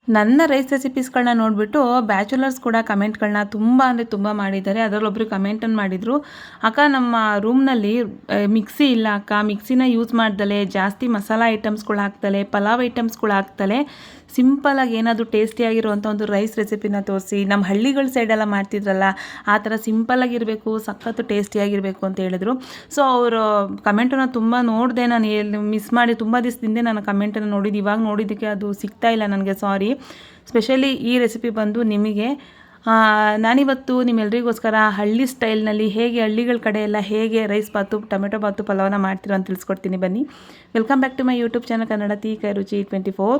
ನನ್ನ ರೈಸ್ ರೆಸಿಪೀಸ್ಗಳನ್ನ ನೋಡಿಬಿಟ್ಟು ಬ್ಯಾಚುಲರ್ಸ್ ಕೂಡ ಕಮೆಂಟ್ಗಳನ್ನ ತುಂಬ ಮಾಡಿದ್ದಾರೆ. ಅದರಲ್ಲೊಬ್ಬರು ಕಮೆಂಟನ್ನು ಮಾಡಿದರು, ಅಕ್ಕ ನಮ್ಮ ರೂಮ್ನಲ್ಲಿ ಮಿಕ್ಸಿ ಇಲ್ಲ ಅಕ್ಕ, ಮಿಕ್ಸಿನ ಯೂಸ್ ಮಾಡ್ದಲೆ ಜಾಸ್ತಿ ಮಸಾಲ ಐಟಮ್ಸ್ಗಳು ಹಾಕ್ತಲೆ, ಪಲಾವ್ ಐಟಮ್ಸ್ಗಳು ಹಾಕ್ತಲೆ ಸಿಂಪಲಾಗಿ ಏನಾದರೂ ಟೇಸ್ಟಿಯಾಗಿರುವಂಥ ಒಂದು ರೈಸ್ ರೆಸಿಪಿನ ತೋರಿಸಿ. ನಮ್ಮ ಹಳ್ಳಿಗಳ ಸೈಡೆಲ್ಲ ಮಾಡ್ತಿದ್ರಲ್ಲ ಆ ಥರ ಸಿಂಪಲ್ಲಾಗಿರಬೇಕು, ಸಖತ್ತು ಟೇಸ್ಟಿಯಾಗಿರಬೇಕು ಅಂತ ಹೇಳಿದ್ರು. ಸೊ ಅವರು ಕಮೆಂಟನ್ನು ತುಂಬ ನೋಡಿದೆ, ನಾನು ಮಿಸ್ ಮಾಡಿ ತುಂಬ ದಿವಸದಿಂದ ನಾನು ಕಮೆಂಟನ್ನು ನೋಡಿದ್ದು, ಇವಾಗ ನೋಡಿದ್ದಕ್ಕೆ ಅದು ಸಿಗ್ತಾ ಇಲ್ಲ ನನಗೆ, ಸಾರಿ. ಸ್ಪೆಷಲಿ ಈ ರೆಸಿಪಿ ಬಂದು ನಿಮಗೆ ನಾನಿವತ್ತು ನಿಮ್ಮೆಲ್ಲರಿಗೋಸ್ಕರ ಹಳ್ಳಿ ಸ್ಟೈಲ್ನಲ್ಲಿ ಹೇಗೆ ಹಳ್ಳಿಗಳ ಕಡೆ ಎಲ್ಲ ಹೇಗೆ ರೈಸ್ ಬಾತು ಟೊಮೆಟೊ ಬಾತು ಪಲಾವನ್ನ ಮಾಡ್ತೀರೋ ಅಂತ ತಿಳಿಸ್ಕೊಡ್ತೀನಿ. ಬನ್ನಿ. Welcome back to my YouTube channel Kannada Kai Ruchi 24.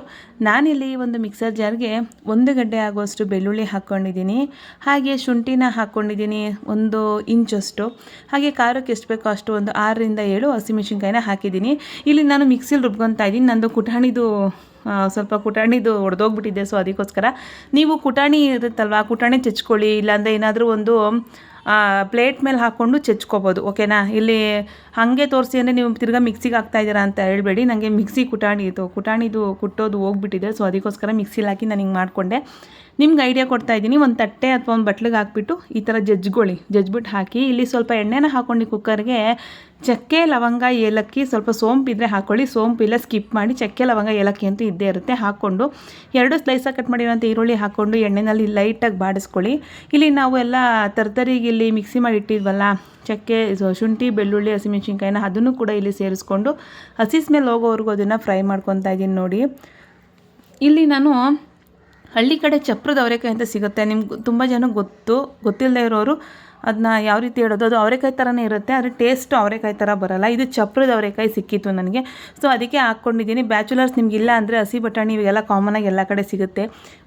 ನಾನಿಲ್ಲಿ ಒಂದು ಮಿಕ್ಸರ್ ಜಾರ್ಗೆ 1 ಗಡ್ಡೆ ಆಗುವಷ್ಟು ಬೆಳ್ಳುಳ್ಳಿ ಹಾಕ್ಕೊಂಡಿದ್ದೀನಿ, ಹಾಗೆ ಶುಂಠಿನ ಹಾಕ್ಕೊಂಡಿದ್ದೀನಿ 1 ಇಂಚಷ್ಟು, ಹಾಗೆ ಖಾರಕ್ಕೆ ಎಷ್ಟು ಬೇಕೋ ಅಷ್ಟು ಒಂದು 6 ರಿಂದ 7 ಹಸಿಮೆಣಸಿನ್ಕಾಯಿನ ಹಾಕಿದ್ದೀನಿ. ಇಲ್ಲಿ ನಾನು ಮಿಕ್ಸಿಲಿ ರುಬ್ಕೊತಾ ಇದ್ದೀನಿ. ನಂದು ಕುಟಾಣಿದು ಸ್ವಲ್ಪ ಕುಟಾಣಿದು ಒಡೆದೋಗ್ಬಿಟ್ಟಿದೆ, ಸೊ ಅದಕ್ಕೋಸ್ಕರ ನೀವು ಕುಟಾಣಿ ಇರುತ್ತಲ್ವ, ಕುಟಾಣಿ ಚಚ್ಕೊಳ್ಳಿ, ಇಲ್ಲಾಂದರೆ ಏನಾದರೂ ಒಂದು ಪ್ಲೇಟ್ ಮೇಲೆ ಹಾಕ್ಕೊಂಡು ಚಚ್ಕೋಬೋದು, ಓಕೆನಾ. ಇಲ್ಲಿ ಹಾಗೆ ತೋರಿಸಿ ಅಂದರೆ ನೀವು ತಿರ್ಗಾ ಮಿಕ್ಸಿಗೆ ಹಾಕ್ತಾಯಿದ್ದೀರಾ ಅಂತ ಹೇಳ್ಬೇಡಿ. ನನಗೆ ಮಿಕ್ಸಿ ಕುಟಾಣಿದು ಕುಟ್ಟೋದು ಹೋಗ್ಬಿಟ್ಟಿದೆ, ಸೊ ಅದಕ್ಕೋಸ್ಕರ ಮಿಕ್ಸಿಲಿ ಹಾಕಿ ನಾನು ಹಿಂಗೆ ಮಾಡಿಕೊಂಡೆ. ನಿಮ್ಗೆ ಐಡಿಯಾ ಕೊಡ್ತಾ ಇದ್ದೀನಿ. ಒಂದು ತಟ್ಟೆ ಅಥವಾ ಒಂದು ಬಟ್ಲಿಗೆ ಹಾಕ್ಬಿಟ್ಟು ಈ ಥರ ಜಜ್ಬಿಟ್ಟು ಹಾಕಿ, ಇಲ್ಲಿ ಸ್ವಲ್ಪ ಎಣ್ಣೆನ ಹಾಕ್ಕೊಂಡು ಕುಕ್ಕರ್ಗೆ ಚಕ್ಕೆ ಲವಂಗ ಏಲಕ್ಕಿ, ಸ್ವಲ್ಪ ಸೋಂಪಿದ್ರೆ ಹಾಕ್ಕೊಳ್ಳಿ, ಸೋಂಪಿಲ್ಲ ಸ್ಕಿಪ್ ಮಾಡಿ, ಚಕ್ಕೆ ಲವಂಗ ಏಲಕ್ಕಿ ಅಂತೂ ಇದ್ದೇ ಇರುತ್ತೆ, ಹಾಕ್ಕೊಂಡು 2 ಸ್ಲೈಸಾಗಿ ಕಟ್ ಮಾಡಿರೋಂಥ ಈರುಳ್ಳಿ ಹಾಕ್ಕೊಂಡು ಎಣ್ಣೆನಲ್ಲಿ ಲೈಟಾಗಿ ಬಾಡಿಸ್ಕೊಳ್ಳಿ. ಇಲ್ಲಿ ನಾವು ಎಲ್ಲ ತರಕಾರಿಗೆ ಇಲ್ಲಿ ಮಿಕ್ಸಿ ಮಾಡಿ ಇಟ್ಟಿದ್ವಲ್ಲ, ಚಕ್ಕೆ ಶುಂಠಿ ಬೆಳ್ಳುಳ್ಳಿ ಹಸಿಮೆಣಸಿನ್ಕಾಯಿನ ಅದನ್ನು ಕೂಡ ಇಲ್ಲಿ ಸೇರಿಸ್ಕೊಂಡು ಹಸಿ ಸ್ಮೆಲ್ ಹೋಗೋವರೆಗೂ ಅದನ್ನು ಫ್ರೈ ಮಾಡ್ಕೊತಾ ಇದ್ದೀನಿ. ನೋಡಿ, ಇಲ್ಲಿ ನಾನು ಹಳ್ಳಿ ಕಡೆ ಚಪ್ರದ ಅವರೆಕಾಯಿ ಅಂತ ಸಿಗುತ್ತೆ, ನಿಮ್ಗೆ ತುಂಬ ಜನ ಗೊತ್ತಿಲ್ಲದೆ ಇರೋರು ಅದನ್ನ ಯಾವ ರೀತಿ ಹೇಳೋದು, ಅದು ಅವರೆಕಾಯಿ ಥರನೇ ಇರುತ್ತೆ, ಆದರೆ ಟೇಸ್ಟು ಅವರೆಕಾಯಿ ಥರ ಬರೋಲ್ಲ. ಇದು ಚಪ್ರದ ಅವರೆಕಾಯಿ ಸಿಕ್ಕಿತ್ತು ನನಗೆ, ಸೊ ಅದಕ್ಕೆ ಹಾಕ್ಕೊಂಡಿದ್ದೀನಿ. ಬ್ಯಾಚುಲರ್ಸ್ ನಿಮಗಿಲ್ಲ ಅಂದರೆ ಹಸಿ ಬಟಾಣಿ ಇವೆಲ್ಲ ಕಾಮನಾಗಿ ಎಲ್ಲ ಕಡೆ ಸಿಗುತ್ತೆ,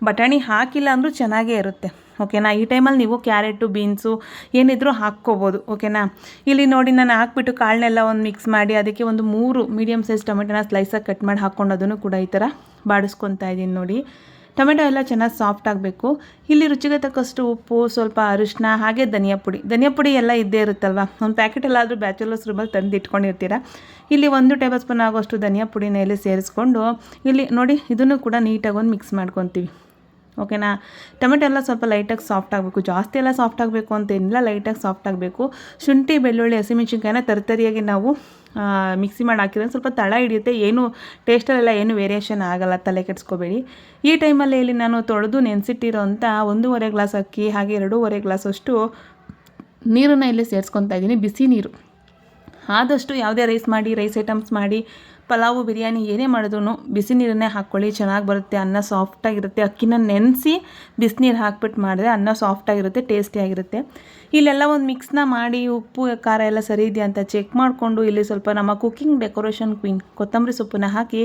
ಬಟಾಣಿ ಹಾಕಿಲ್ಲ ಅಂದರೂ ಚೆನ್ನಾಗೇ ಇರುತ್ತೆ, ಓಕೆನಾ. ಈ ಟೈಮಲ್ಲಿ ನೀವು ಕ್ಯಾರೆಟು ಬೀನ್ಸು ಏನಿದ್ರೂ ಹಾಕ್ಕೋಬೋದು, ಓಕೆನಾ. ಇಲ್ಲಿ ನೋಡಿ, ನಾನು ಹಾಕ್ಬಿಟ್ಟು ಕಾಳನ್ನೆಲ್ಲ ಒಂದು ಮಿಕ್ಸ್ ಮಾಡಿ ಅದಕ್ಕೆ ಒಂದು 3 ಮೀಡಿಯಮ್ ಸೈಜ್ ಟೊಮೆಟೊನ ಸ್ಲೈಸಾಗಿ ಕಟ್ ಮಾಡಿ ಹಾಕ್ಕೊಂಡು ಅದನ್ನು ಕೂಡ ಈ ಥರ ಬಾಡಿಸ್ಕೊತಾ ಇದ್ದೀನಿ. ನೋಡಿ, ಟೊಮೆಟೊ ಎಲ್ಲ ಚೆನ್ನಾಗಿ ಸಾಫ್ಟ್ ಆಗಬೇಕು. ಇಲ್ಲಿ ರುಚಿಗೆ ತಕ್ಕಷ್ಟು ಉಪ್ಪು, ಸ್ವಲ್ಪ ಅರಿಶಿನ, ಹಾಗೆ ಧನಿಯಾ ಪುಡಿ ಎಲ್ಲ ಇದ್ದೇ ಇರುತ್ತಲ್ವ, ಒಂದು ಪ್ಯಾಕೆಟಲ್ಲಾದರೂ ಬ್ಯಾಚುಲರ್ಸ್ ರೂಮಲ್ಲಿ ತಂದು ಇಟ್ಕೊಂಡಿರ್ತೀರ. ಇಲ್ಲಿ 1 ಟೇಬಲ್ ಸ್ಪೂನ್ ಆಗೋಷ್ಟು ಧನಿಯಾ ಪುಡಿನ ಇಲ್ಲಿ ಸೇರಿಸ್ಕೊಂಡು ಇಲ್ಲಿ ನೋಡಿ ಇದನ್ನು ಕೂಡ ನೀಟಾಗಿ ಒಂದು ಮಿಕ್ಸ್ ಮಾಡ್ಕೊತೀವಿ, ಓಕೆನಾ. ಟೊಮೆಟೊ ಎಲ್ಲ ಸ್ವಲ್ಪ ಲೈಟಾಗಿ ಸಾಫ್ಟ್ ಆಗಬೇಕು, ಜಾಸ್ತಿ ಎಲ್ಲ ಸಾಫ್ಟ್ ಆಗಬೇಕು ಅಂತೇನಿಲ್ಲ, ಲೈಟಾಗಿ ಸಾಫ್ಟ್ ಆಗಬೇಕು. ಶುಂಠಿ ಬೆಳ್ಳುಳ್ಳಿ ಹಸಿಮೆಣಸಿನ್ಕಾಯಿನ ತರತರಿಯಾಗಿ ನಾವು ಮಿಕ್ಸಿ ಮಾಡಿ ಹಾಕಿದ್ರೆ ಸ್ವಲ್ಪ ತಳ ಹಿಡಿಯುತ್ತೆ, ಏನು ಟೇಸ್ಟಲ್ಲೆಲ್ಲ ಏನು ವೇರಿಯೇಷನ್ ಆಗೋಲ್ಲ, ತಲೆ ಕೆಡಿಸ್ಕೋಬೇಡಿ. ಈ ಟೈಮಲ್ಲಿ ಇಲ್ಲಿ ನಾನು ತೊಳೆದು ನೆನೆಸಿಟ್ಟಿರೋಂಥ 1.5 ಗ್ಲಾಸ್ ಅಕ್ಕಿ ಹಾಗೆ 2.5 ಗ್ಲಾಸಷ್ಟು ನೀರನ್ನು ಇಲ್ಲಿ ಸೇರಿಸ್ಕೊತಾ ಇದ್ದೀನಿ, ಬಿಸಿ ನೀರು. ಆದಷ್ಟು ಯಾವುದೇ ರೈಸ್ ಐಟಮ್ಸ್ ಮಾಡಿ ಪಲಾವು ಬಿರಿಯಾನಿ ಏನೇ ಮಾಡಿದ್ರು ಬಿಸಿ ನೀರನ್ನೇ ಹಾಕ್ಕೊಳ್ಳಿ, ಚೆನ್ನಾಗಿ ಬರುತ್ತೆ, ಅನ್ನ ಸಾಫ್ಟಾಗಿರುತ್ತೆ. ಅಕ್ಕಿನ ನೆನೆಸಿ ಬಿಸಿನೀರು ಹಾಕ್ಬಿಟ್ಟು ಮಾಡಿದ್ರೆ ಅನ್ನ ಸಾಫ್ಟಾಗಿರುತ್ತೆ, ಟೇಸ್ಟಿಯಾಗಿರುತ್ತೆ. ಇಲ್ಲೆಲ್ಲ ಒಂದು ಮಿಕ್ಸ್ನ ಮಾಡಿ ಉಪ್ಪು ಖಾರ ಎಲ್ಲ ಸರಿ ಇದೆಯಾ ಅಂತ ಚೆಕ್ ಮಾಡಿಕೊಂಡು ಇಲ್ಲಿ ಸ್ವಲ್ಪ ನಮ್ಮ ಕುಕ್ಕಿಂಗ್ ಡೆಕೋರೇಷನ್ ಕ್ವೀನ್ ಕೊತ್ತಂಬರಿ ಸೊಪ್ಪನ್ನ ಹಾಕಿ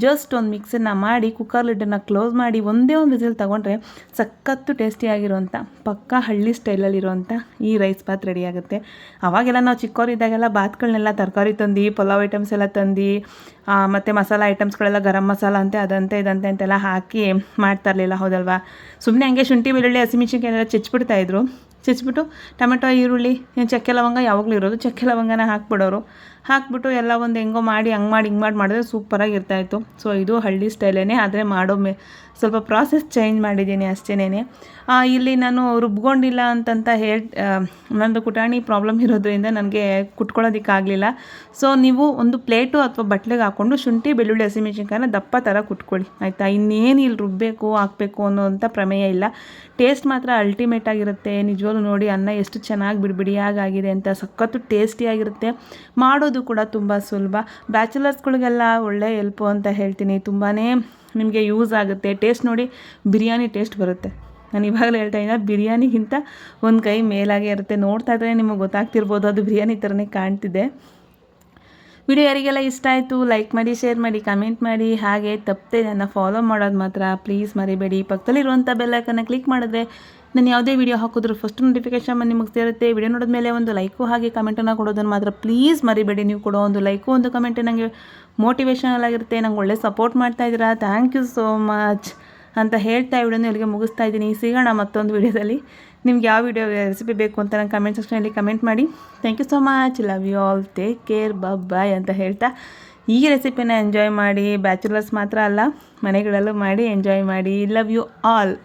ಜಸ್ಟ್ ಒಂದು ಮಿಕ್ಸನ್ನು ಮಾಡಿ ಕುಕ್ಕರ್ ಲಿಡ್ಡನ್ನು ಕ್ಲೋಸ್ ಮಾಡಿ ಒಂದೇ ಒಂದು ವಿಸಿಲ್ ತೊಗೊಂಡ್ರೆ ಸಖತ್ತು ಟೇಸ್ಟಿಯಾಗಿರೋಂಥ ಪಕ್ಕಾ ಹಳ್ಳಿ ಸ್ಟೈಲಲ್ಲಿರೋಂಥ ಈ ರೈಸ್ ಬಾತ್ ರೆಡಿಯಾಗುತ್ತೆ. ಅವಾಗೆಲ್ಲ ನಾವು ಚಿಕ್ಕವರಿದ್ದಾಗೆಲ್ಲ ಬಾತ್ಗಳನ್ನೆಲ್ಲ ತರಕಾರಿ ತಂದು ಪಲಾವ್ ಐಟಮ್ಸ್ ಎಲ್ಲ ತಂದು ಮತ್ತು ಮಸಾಲ ಐಟಮ್ಸ್ಗಳೆಲ್ಲ ಗರಂ ಮಸಾಲ ಅಂತೆ ಅದಂತೆ ಇದಂತೆ ಅಂತೆಲ್ಲ ಹಾಕಿ ಮಾಡ್ತಾ ಇರಲಿಲ್ಲ, ಹೌದಲ್ವಾ. ಸುಮ್ಮನೆ ಹಂಗೆ ಶುಂಠಿ ಬೆಳ್ಳುಳ್ಳಿ ಹಸಿಮೆಣಸಿನ್ಕಾಯಿ ಎಲ್ಲ ಚಚ್ಚಿಬಿಟ್ಟು ಟೊಮೆಟೊ ಈರುಳ್ಳಿ ಚಕ್ಕೆ ಲವಂಗ ಯಾವಾಗಲೂ ಇರೋದು, ಚಕ್ಕೆ ಲವಂಗನ ಹಾಕ್ಬಿಟ್ಟು ಎಲ್ಲ ಒಂದು ಹೆಂಗೋ ಮಾಡಿ ಹಿಂಗೆ ಮಾಡಿ ಮಾಡಿದ್ರೆ ಸೂಪರಾಗಿರ್ತಾಯಿತ್ತು. ಸೊ ಇದು ಹಳ್ಳಿ ಸ್ಟೈಲೇ, ಆದರೆ ಸ್ವಲ್ಪ ಪ್ರಾಸೆಸ್ ಚೇಂಜ್ ಮಾಡಿದ್ದೀನಿ ಅಷ್ಟೇನೇ. ಇಲ್ಲಿ ನಾನು ರುಬ್ಕೊಂಡಿಲ್ಲ ಅಂತಂತ ನಂದು ಕುಟಾಣಿ ಪ್ರಾಬ್ಲಮ್ ಇರೋದ್ರಿಂದ ನನಗೆ ಕುಟ್ಕೊಳ್ಳೋದಕ್ಕಾಗಲಿಲ್ಲ. ಸೊ ನೀವು ಒಂದು ಪ್ಲೇಟು ಅಥವಾ ಬಟ್ಲಿಗೆ ಹಾಕ್ಕೊಂಡು ಶುಂಠಿ ಬೆಳ್ಳುಳ್ಳಿ ಹಸಿಮೆಣಸಿನ್ಕಾಯಿನ ದಪ್ಪ ಥರ ಕುಟ್ಕೊಳ್ಳಿ, ಆಯಿತಾ. ಇನ್ನೇನು ಇಲ್ಲಿ ಹಾಕಬೇಕು ಅನ್ನೋಂಥ ಪ್ರಮೇಯ ಇಲ್ಲ. ಟೇಸ್ಟ್ ಮಾತ್ರ ಅಲ್ಟಿಮೇಟ್ ಆಗಿರುತ್ತೆ, ನಿಜವಾಗ್ಲೂ. ನೋಡಿ ಅನ್ನ ಎಷ್ಟು ಚೆನ್ನಾಗಿ ಬಿಡಿಯಾಗಾಗಿದೆ ಅಂತ, ಸಖತ್ತು ಟೇಸ್ಟಿಯಾಗಿರುತ್ತೆ, ಮಾಡೋದು ಕೂಡ ತುಂಬ ಸುಲಭ. ಬ್ಯಾಚುಲರ್ಸ್ಗಳಿಗೆಲ್ಲ ಒಳ್ಳೆ ಹೆಲ್ಪು ಅಂತ ಹೇಳ್ತೀನಿ, ತುಂಬಾ ನಿಮಗೆ ಯೂಸ್ ಆಗುತ್ತೆ. ಟೇಸ್ಟ್ ನೋಡಿ, ಬಿರಿಯಾನಿ ಟೇಸ್ಟ್ ಬರುತ್ತೆ. ನಾನು ಇವಾಗಲೇ ಹೇಳ್ತಾ ಇದ್ದೀನಿ, ಬಿರಿಯಾನಿಗಿಂತ ಒಂದು ಕೈ ಮೇಲಾಗೆ ಇರುತ್ತೆ. ನೋಡ್ತಾ ಇದ್ದರೆ ನಿಮಗೆ ಗೊತ್ತಾಗ್ತಿರ್ಬೋದು, ಅದು ಬಿರಿಯಾನಿ ಥರನೇ ಕಾಣ್ತಿದೆ. ವಿಡಿಯೋ ಯಾರಿಗೆಲ್ಲ ಇಷ್ಟ ಆಯಿತು ಲೈಕ್ ಮಾಡಿ, ಶೇರ್ ಮಾಡಿ, ಕಮೆಂಟ್ ಮಾಡಿ, ಹಾಗೆ ತಪ್ಪದೆ ನನ್ನ ಫಾಲೋ ಮಾಡೋದು ಮಾತ್ರ ಪ್ಲೀಸ್ ಮರಿಬೇಡಿ. ಪಕ್ಕದಲ್ಲಿರುವಂಥ ಬೆಲ್ಲೈಕನ್ನ ಕ್ಲಿಕ್ ಮಾಡಿದ್ರೆ ನಾನು ಯಾವುದೇ ವಿಡಿಯೋ ಹಾಕಿದ್ರು ಫಸ್ಟ್ ನೋಟಿಫಿಕೇಷನ್ ನಿಮಗೆ ಸೇರುತ್ತೆ. ವಿಡಿಯೋ ನೋಡಿದ್ಮೇಲೆ ಒಂದು ಲೈಕು ಹಾಗೆ ಕಮೆಂಟನ್ನು ಕೊಡೋದನ್ನು ಮಾತ್ರ ಪ್ಲೀಸ್ ಮರಿಬೇಡಿ. ನೀವು ಕೊಡೋ ಒಂದು ಲೈಕು ಒಂದು ಕಮೆಂಟ್ ನನಗೆ ಮೋಟಿವೇಶನಲ್ ಆಗಿರುತ್ತೆ, ನಂಗೆ ಒಳ್ಳೆ ಸಪೋರ್ಟ್ ಮಾಡ್ತಾಯಿದ್ದೀರಾ, ಥ್ಯಾಂಕ್ ಯು ಸೋ ಮಚ್ ಅಂತ ಹೇಳ್ತಾ ವಿಡಿಯೋನ ಇಲ್ಲಿಗೆ ಮುಗಿಸ್ತಾ ಇದ್ದೀನಿ. ಸಿಗೋಣ ಮತ್ತೊಂದು ವಿಡಿಯೋದಲ್ಲಿ. ನಿಮ್ಗೆ ಯಾವ ವಿಡಿಯೋ ರೆಸಿಪಿ ಬೇಕು ಅಂತ ನಂಗೆ ಕಮೆಂಟ್ ಸೆಕ್ಷನಲ್ಲಿ ಕಮೆಂಟ್ ಮಾಡಿ. Thank you so much, love you all, take care, bye ಅಂತ ಹೇಳ್ತಾ ಈ ರೆಸಿಪಿನ ಎಂಜಾಯ್ ಮಾಡಿ. ಬ್ಯಾಚುಲರ್ಸ್ ಮಾತ್ರ ಅಲ್ಲ, ಮನೆಗಳಲ್ಲೂ ಮಾಡಿ ಎಂಜಾಯ್ ಮಾಡಿ. Love you all.